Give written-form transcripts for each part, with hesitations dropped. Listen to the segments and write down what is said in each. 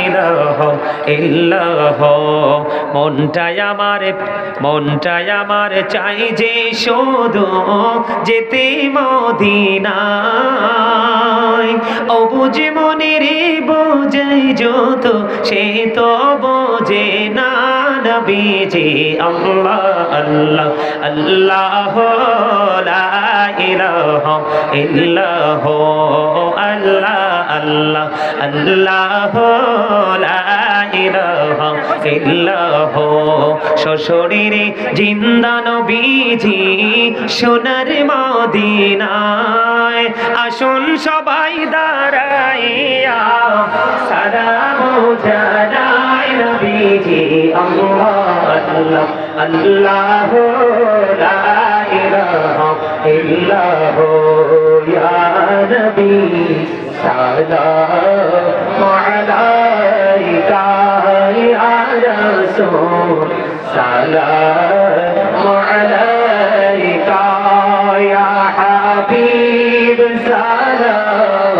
ইলাহা ইল্লাল্লাহ। মনটাই আমার চাই যে শুধু যেতে মদিনায়। ও বুঝে মনের বোঝাই যত সে তো বোঝে না নবীজি। আল্লাহ আল্লাহ আল্লাহ লা ইলাহা ইল্লাল্লাহ। আল্লাহ আল্লাহ আল্লাহ লা ইলাহা ইল্লাল্লাহ। শ্বশুরের জিন্দা নবীজি সোনার মদিনায়। আসুন সবাই দাঁড়াইয়া সালাম জানাই নবীজি। আল্লাহ আল্লাহ আল্লাহ লা ইলাহা ইল্লাল্লাহ। ইয়া নবী সালাম আলাইকা ইয়া রাসূল সালাম আলাইকা ইয়া হাবিব সালাম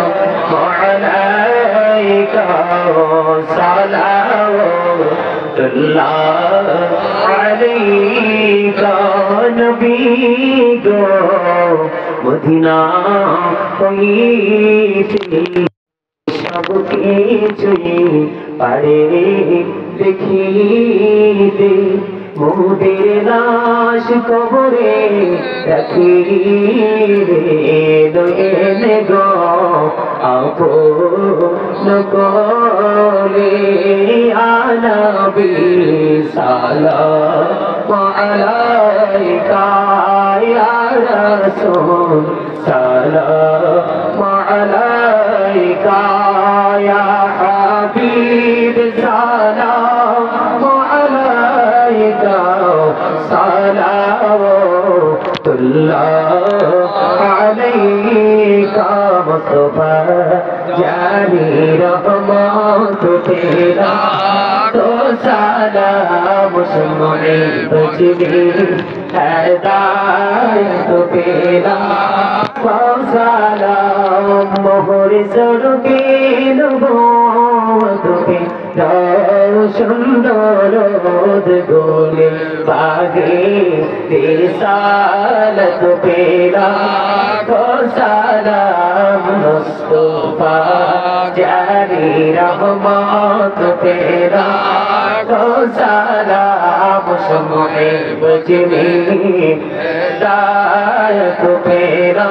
আলাইকা সালাওয়াতুল্লাহ আলাইকা নবী গো মদিনা হইতে সব কিছুই পারে দেখিতে। মোদের লাশ কবরে রাখিবে নয়ন গো আপন করে। ইয়া নবী সালাম আলাইকা ইয়া রাসূল সালাম আলাইকা ইয়া হাবিব সালাম আলাইকা সালাওয়াতুল্লাহ আলাইকা। মুস্তাফা জানি রহমত তেরা তো সালাম সুনে বজবে হেদায়ত তেরা সালাম। মোহর সরকে নবুয়তকে সুন্দর গোলে বাগে রিসালত পেরা তো সালাম। মুস্তাফা জানি রহমত তেরা তো সালাম সুনে বজবে হেদায়ত তেরা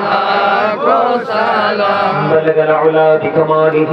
তো সালাম। بلغ العلا بكماله